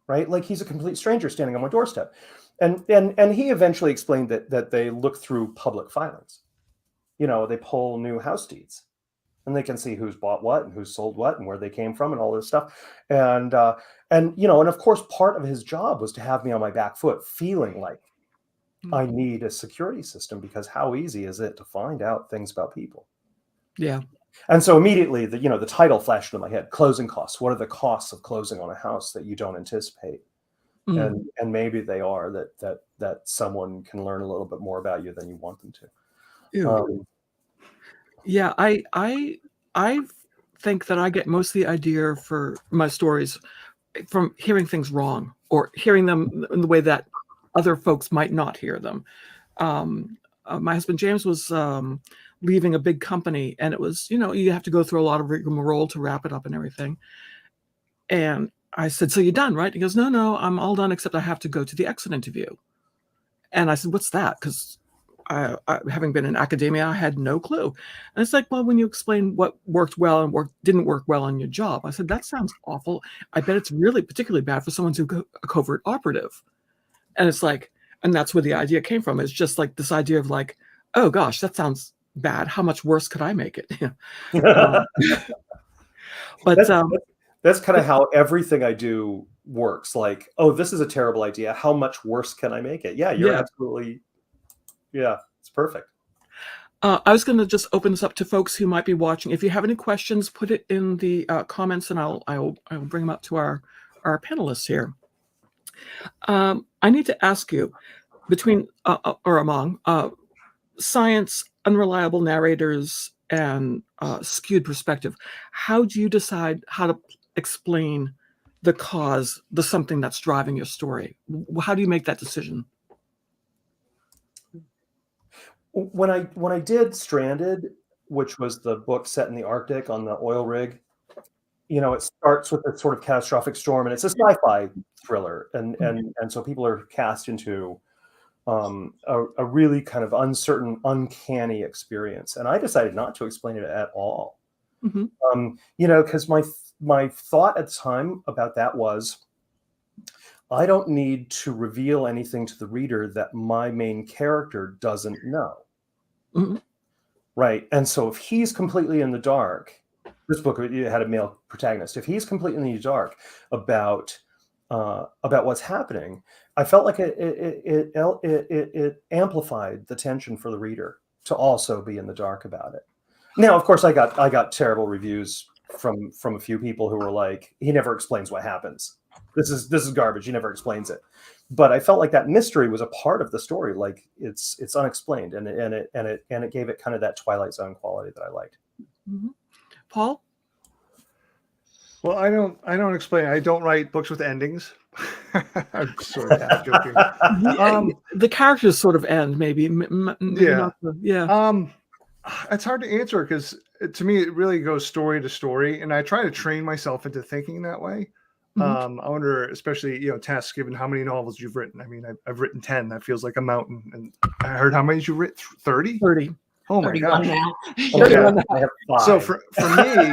Right? Like he's a complete stranger standing on my doorstep, and he eventually explained that they look through public filings. They pull new house deeds. And they can see who's bought what and who's sold what and where they came from and all this stuff. And of course, part of his job was to have me on my back foot, feeling like I need a security system because how easy is it to find out things about people? Yeah. And so immediately the title flashed in my head: closing costs. What are the costs of closing on a house that you don't anticipate? Mm. And maybe they are that someone can learn a little bit more about you than you want them to. Ew. Yeah, I think that I get most of the idea for my stories from hearing things wrong or hearing them in the way that other folks might not hear them. My husband James was leaving a big company, and it was, you have to go through a lot of rigmarole to wrap it up and everything. And I said, "So you're done, right?" He goes, "No, I'm all done except I have to go to the exit interview." And I said, "What's that?" Because I, having been in academia, I had no clue. And it's like, well, when you explain what worked well and didn't work well on your job, I said, that sounds awful. I bet it's really particularly bad for someone who's a covert operative. And it's like, and that's where the idea came from. It's just like this idea of like, oh gosh, that sounds bad. How much worse could I make it? But that's kind of how everything I do works. Like, oh, this is a terrible idea. How much worse can I make it? Yeah, you're absolutely. Yeah, it's perfect. I was going to just open this up to folks who might be watching. If you have any questions, put it in the comments, and I'll bring them up to our panelists here. I need to ask you, between or among science, unreliable narrators, and skewed perspective, how do you decide how to explain the cause, the something that's driving your story? How do you make that decision? When I did Stranded, which was the book set in the Arctic on the oil rig, it starts with a sort of catastrophic storm, and it's a sci-fi thriller, and so people are cast into a really kind of uncertain, uncanny experience. And I decided not to explain it at all. Because my thought at the time about that was, I don't need to reveal anything to the reader that my main character doesn't know. Right. And so if he's completely in the dark, this book had a male protagonist. If he's completely in the dark about what's happening, I felt like it amplified the tension for the reader to also be in the dark about it. Now, of course, I got terrible reviews from a few people who were like, "He never explains what happens. This is garbage. He never explains it." But I felt like that mystery was a part of the story. Like it's unexplained, and it gave it kind of that Twilight Zone quality that I liked. Paul? Well, I don't explain. I don't write books with endings. I'm sort of half joking. The characters sort of end, maybe. It's hard to answer because to me it really goes story to story, and I try to train myself into thinking that way. I wonder, especially Tess, given how many novels you've written. I mean, I've written 10. That feels like a mountain. And I heard how many you've written. 30. 30. Oh my gosh. Now. I have 5. So for me,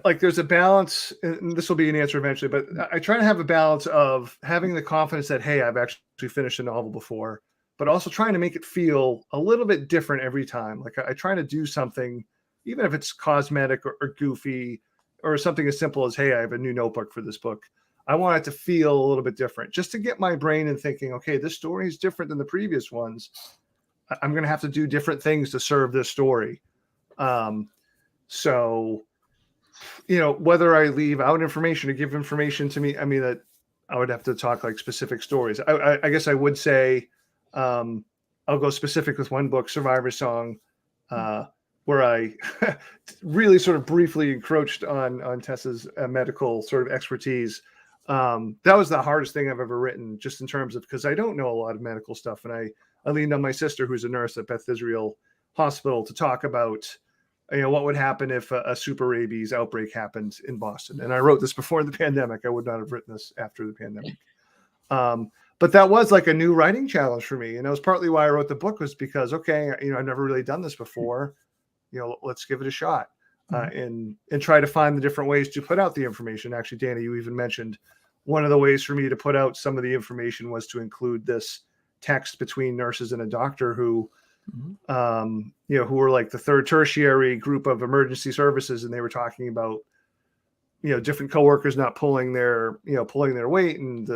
like there's a balance, and this will be an answer eventually, but I try to have a balance of having the confidence that, hey, I've actually finished a novel before, but also trying to make it feel a little bit different every time. Like I try to do something, even if it's cosmetic or goofy, or something as simple as, hey, I have a new notebook for this book. I want it to feel a little bit different, just to get my brain in thinking, okay, this story is different than the previous ones. I'm going to have to do different things to serve this story. So, whether I leave out information or give information to me, I mean, that I would have to talk like specific stories. I guess I would say, I'll go specific with one book, Survivor's Song, where I really sort of briefly encroached on Tess's medical sort of expertise. That was the hardest thing I've ever written, just in terms of, because I don't know a lot of medical stuff. And I leaned on my sister, who's a nurse at Beth Israel Hospital, to talk about, what would happen if a super rabies outbreak happened in Boston. And I wrote this before the pandemic. I would not have written this after the pandemic. But that was like a new writing challenge for me. And that was partly why I wrote the book, was because, okay, I've never really done this before. Let's give it a shot, and try to find the different ways to put out the information. Actually, Danny, you even mentioned one of the ways for me to put out some of the information was to include this text between nurses and a doctor who were like the third tertiary group of emergency services. And they were talking about, different coworkers not pulling their weight, and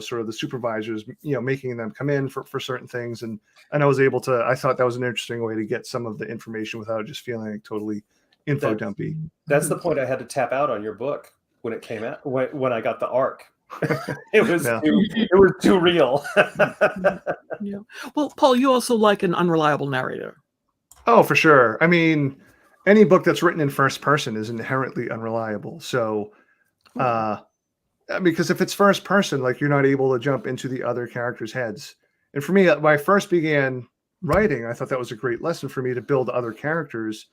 sort of the supervisors, making them come in for certain things. And I was able to, I thought that was an interesting way to get some of the information without just feeling like totally info dumpy. That's the point I had to tap out on your book when it came out, when I got the arc. It was too real. Yeah. Well, Paul, you also like an unreliable narrator. Oh, for sure. I mean, any book that's written in first person is inherently unreliable. So, because if it's first person, like, you're not able to jump into the other characters' heads. And for me, when I first began writing, I thought that was a great lesson for me to build other characters,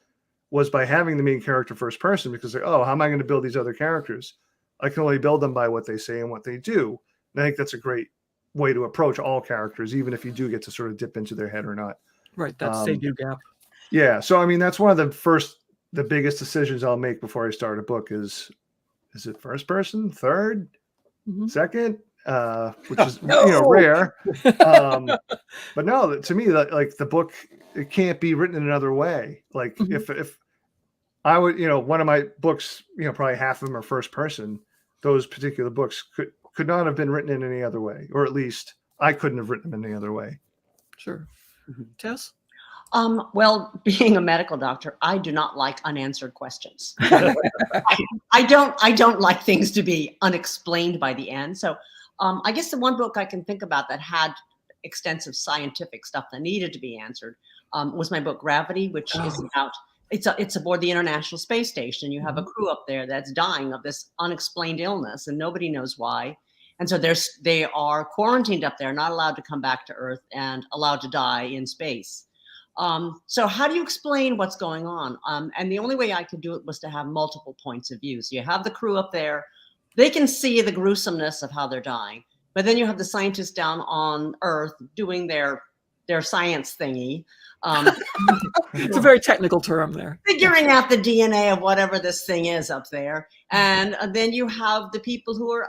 was by having the main character first person, because like, oh, how am I going to build these other characters? I can only build them by what they say and what they do. And I think that's a great way to approach all characters, even if you do get to sort of dip into their head or not. Right. That's say-do gap. Yeah. So, I mean, that's one of the biggest decisions I'll make before I start a book is it first person, third, second, which is, rare. But no, to me, like, the book, it can't be written in another way. Like, if I would, one of my books, probably half of them are first person. Those particular books could not have been written in any other way, or at least I couldn't have written them in any other way. Sure. Tess? Well, being a medical doctor, I do not like unanswered questions. I don't like things to be unexplained by the end. So I guess the one book I can think about that had extensive scientific stuff that needed to be answered was my book Gravity, which is about, it's aboard the International Space Station. You have a crew up there that's dying of this unexplained illness, and nobody knows why. And so they are quarantined up there, not allowed to come back to Earth, and allowed to die in space. So how do you explain what's going on? And the only way I could do it was to have multiple points of view. So you have the crew up there, they can see the gruesomeness of how they're dying, but then you have the scientists down on Earth doing their science thingy. It's a very technical term there. Figuring out the DNA of whatever this thing is up there. And then you have the people who are,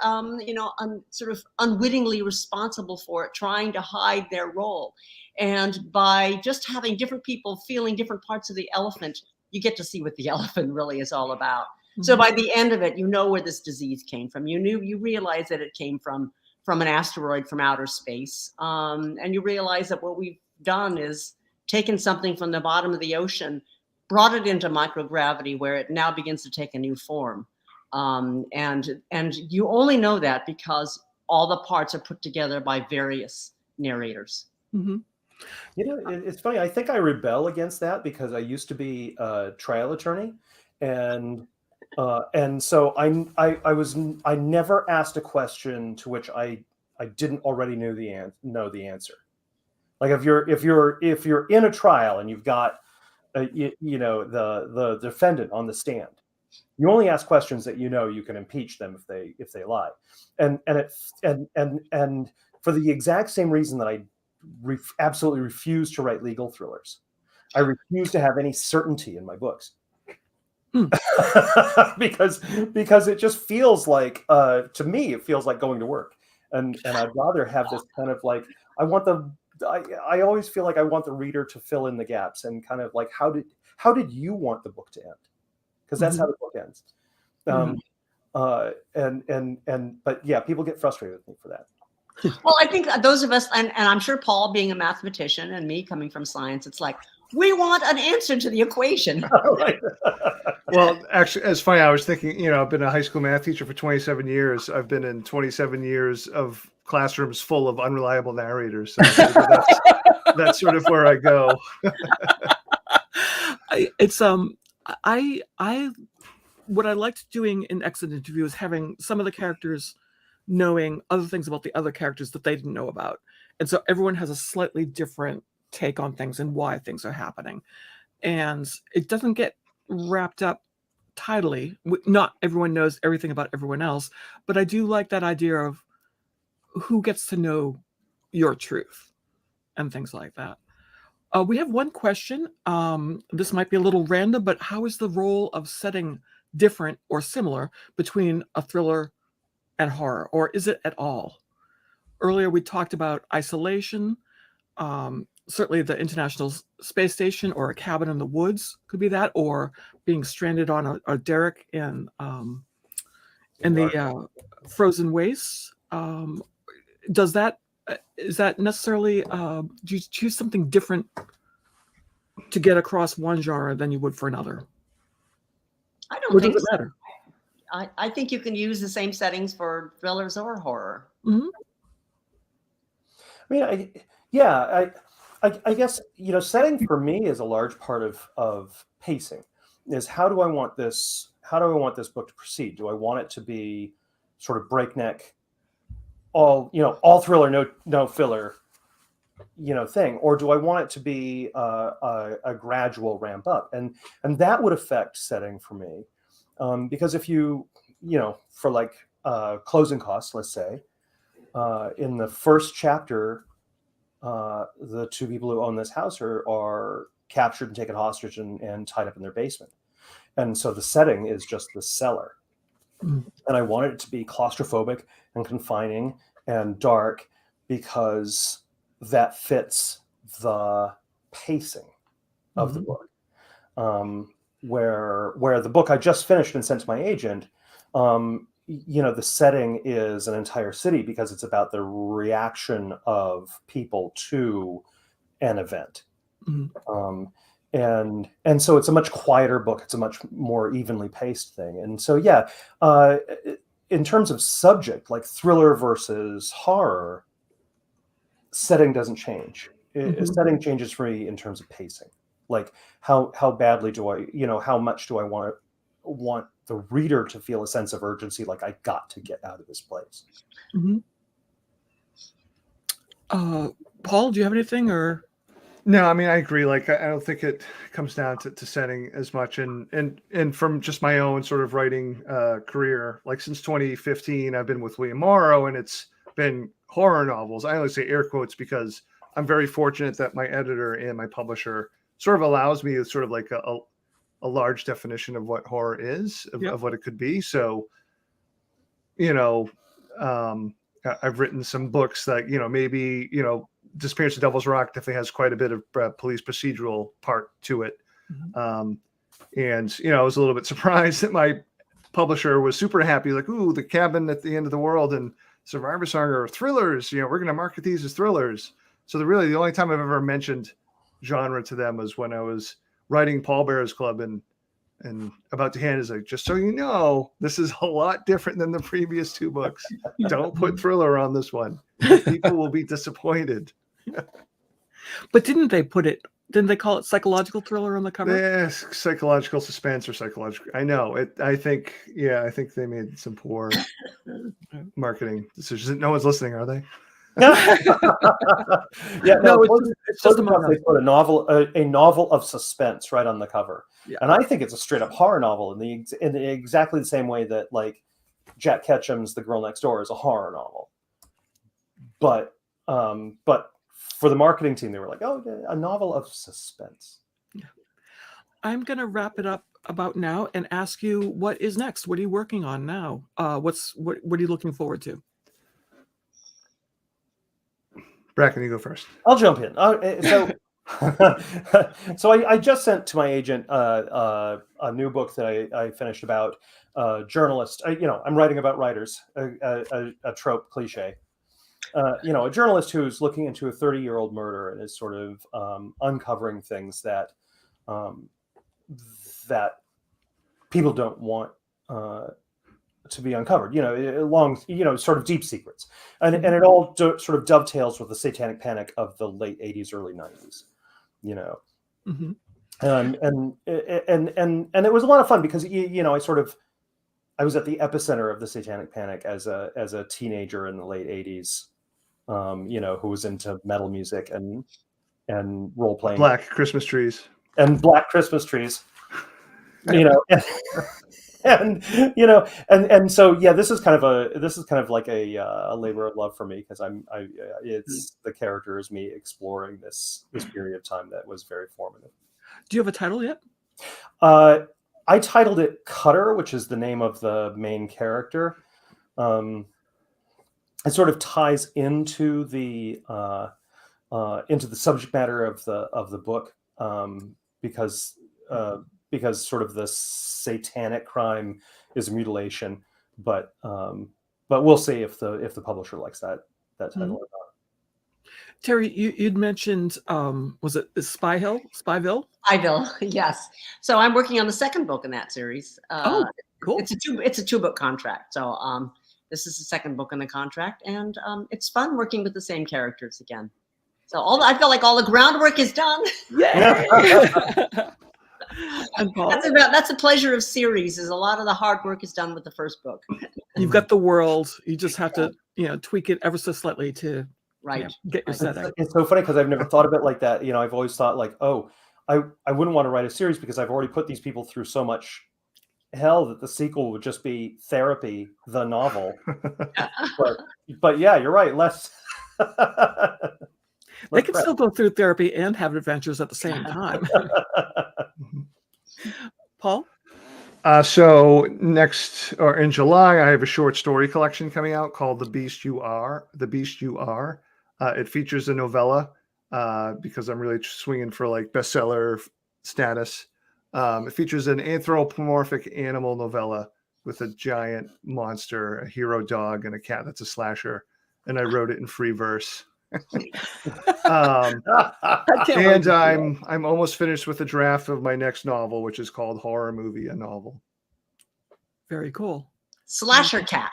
sort of unwittingly responsible for it, trying to hide their role. And by just having different people feeling different parts of the elephant, you get to see what the elephant really is all about. So by the end of it, you know where this disease came from. You realize that it came from an asteroid from outer space. And you realize that what we've done is taken something from the bottom of the ocean, brought it into microgravity, where it now begins to take a new form. And you only know that because all the parts are put together by various narrators. It's funny. I think I rebel against that because I used to be a trial attorney, and so I never asked a question to which I didn't already know the answer. Like if you're in a trial and you've got the defendant on the stand, you only ask questions that you can impeach them if they lie, and for the exact same reason that I absolutely refuse to write legal thrillers. I refuse to have any certainty in my books. because it just feels like, to me, it feels like going to work, and I'd rather have this kind of like, I always feel like I want the reader to fill in the gaps and kind of like, how did you want the book to end? Because that's how the book ends. But yeah, people get frustrated with me for that. Well, I think those of us, and I'm sure Paul being a mathematician and me coming from science, it's like, we want an answer to the equation. Well, actually, it's funny. I was thinking, I've been a high school math teacher for 27 years. I've been in 27 years of classrooms full of unreliable narrators. So that's sort of where I go. What I liked doing in Exit Interview is having some of the characters knowing other things about the other characters that they didn't know about. And so everyone has a slightly different take on things and why things are happening. And it doesn't get wrapped up tidily. Not everyone knows everything about everyone else, but I do like that idea of who gets to know your truth and things like that. We have one question. This might be a little random, but how is the role of setting different or similar between a thriller and horror, or is it at all? Earlier we talked about isolation. Certainly the International Space Station or a cabin in the woods could be that, or being stranded on a derrick in the frozen wastes. Is that necessarily, do you choose something different to get across one genre than you would for another? don't Or think does it so. matter? I think you can use the same settings for thrillers or horror. Mhm. I mean, I guess, you know, setting for me is a large part of pacing. Is how do I want this? How do I want this book to proceed? Do I want it to be sort of breakneck, all thriller, no filler, thing, or do I want it to be a gradual ramp up? And that would affect setting for me, because if for like closing costs, let's say, in the first chapter, the two people who own this house are captured and taken hostage and tied up in their basement. And so the setting is just the cellar. Mm. And I wanted it to be claustrophobic and confining and dark because that fits the pacing of the book. Where the book I just finished and sent to my agent, the setting is an entire city because it's about the reaction of people to an event. And so it's a much quieter book. It's a much more evenly paced thing. And so, in terms of subject, like thriller versus horror, setting doesn't change. Setting changes for me in terms of pacing. Like how badly do I, how much do I want the reader to feel a sense of urgency, like I got to get out of this place. Paul, do you have anything or? No, I mean, I agree. Like, I don't think it comes down to setting as much. And from just my own sort of writing career, like since 2015, I've been with William Morrow, and it's been horror novels. I only say air quotes because I'm very fortunate that my editor and my publisher sort of allows me sort of like a large definition of what horror is, of what it could be. So, I've written some books that, maybe, Disappearance of Devil's Rock definitely has quite a bit of police procedural part to it. And, I was a little bit surprised that my publisher was super happy, like, ooh, The Cabin at the End of the World and Survivor Song are thrillers. We're going to market these as thrillers. So the only time I've ever mentioned genre to them was when I was writing Paul Bear's Club and About to Hand is like, just so you know, this is a lot different than the previous two books. Don't put thriller on this one. People will be disappointed. But didn't they call it psychological thriller on the cover? Yes, psychological suspense or psychological. I know it. I think they made some poor marketing decisions. No one's listening, are they? No, it's just they put a novel of suspense right on the cover, and I think it's a straight up horror novel in exactly the same way that like Jack Ketchum's The Girl Next Door is a horror novel. But for the marketing team, they were like, oh, a novel of suspense. I'm gonna wrap it up about now and ask you what is next. What are you working on now? What are you looking forward to? Bracken, you go first. I'll jump in. So I just sent to my agent a new book that I finished about a journalist. I'm writing about writers, a trope cliche. A journalist who's looking into a 30-year-old murder and is sort of uncovering things that that people don't want to be uncovered, sort of deep secrets, and it all sort of dovetails with the satanic panic of the late 80s, early 90s, and it was a lot of fun because I was at the epicenter of the satanic panic as a teenager in the late 80s, who was into metal music and role playing, Black Christmas trees, and and so this is kind of like a labor of love for me because it's the character is me exploring this period of time that was very formative. Do you have a title yet? I titled it Cutter, which is the name of the main character. It sort of ties into the subject matter of the book, because sort of the satanic crime is a mutilation, but we'll see if the publisher likes that title or not. Terry, you'd mentioned was it Spyville? I will. Yes. So I'm working on the second book in that series. Oh, cool. It's a 2-book contract. So this is the second book in the contract, and it's fun working with the same characters again. So I feel like all the groundwork is done. Yay! And Paul, That's the pleasure of series. Is a lot of the hard work is done with the first book. you've got the world. You just have to, tweak it ever so slightly to Right. get your setting. It's so funny because I've never thought of it like that. I've always thought like, oh, I wouldn't want to write a series because I've already put these people through so much hell that the sequel would just be Therapy, the novel. but yeah, you're right. They can still go through therapy and have adventures at the same time. Paul? So next, or in July, I have a short story collection coming out called The Beast You Are. The Beast You Are. It features a novella because I'm really swinging for like bestseller status. It features an anthropomorphic animal novella with a giant monster, a hero dog, and a cat that's a slasher. And I wrote it in free verse. And I'm almost finished with a draft of my next novel, which is called Horror Movie, a Novel. Very cool. Slasher cat.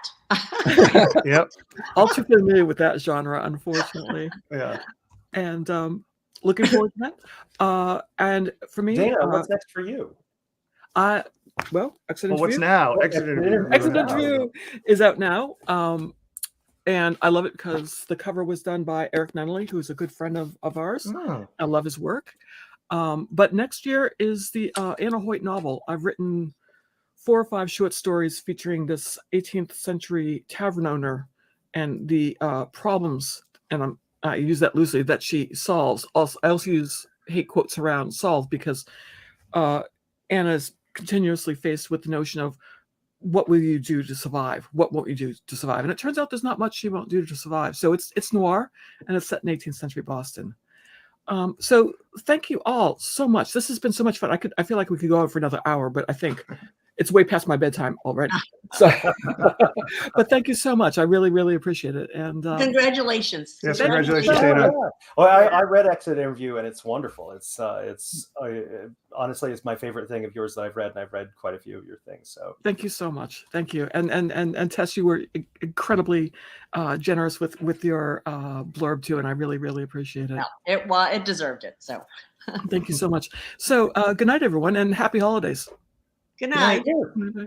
Yep. All too familiar with that genre, unfortunately. Yeah. And looking forward to that. And for me, Dana, what's next for you? Exit Well, Interview. what's now? Exit Interview. Exit Interview is out now. And I love it because the cover was done by Eric Nunnally, who's a good friend of ours. Oh. I love his work. But next year is the Anna Hoyt novel. I've written 4 or 5 short stories featuring this 18th century tavern owner and the problems, and I use that loosely, that she solves. I also use hate quotes around solve because Anna's continuously faced with the notion of what will you do to survive? What won't you do to survive? And it turns out there's not much she won't do to survive. So it's noir, and it's set in 18th century Boston. So thank you all so much. This has been so much fun. I feel like we could go on for another hour, but I think it's way past my bedtime already. So, but thank you so much. I really, really appreciate it. And Congratulations. Yes, congratulations, Dana. Well, I read Exit Interview, and it's wonderful. It's honestly, it's my favorite thing of yours that I've read, and I've read quite a few of your things. So thank you so much. Thank you. And Tess, you were incredibly generous with your blurb too, and I really, really appreciate it. No, it deserved it. So thank you so much. So good night, everyone, and happy holidays. Good night. Yeah. Bye-bye.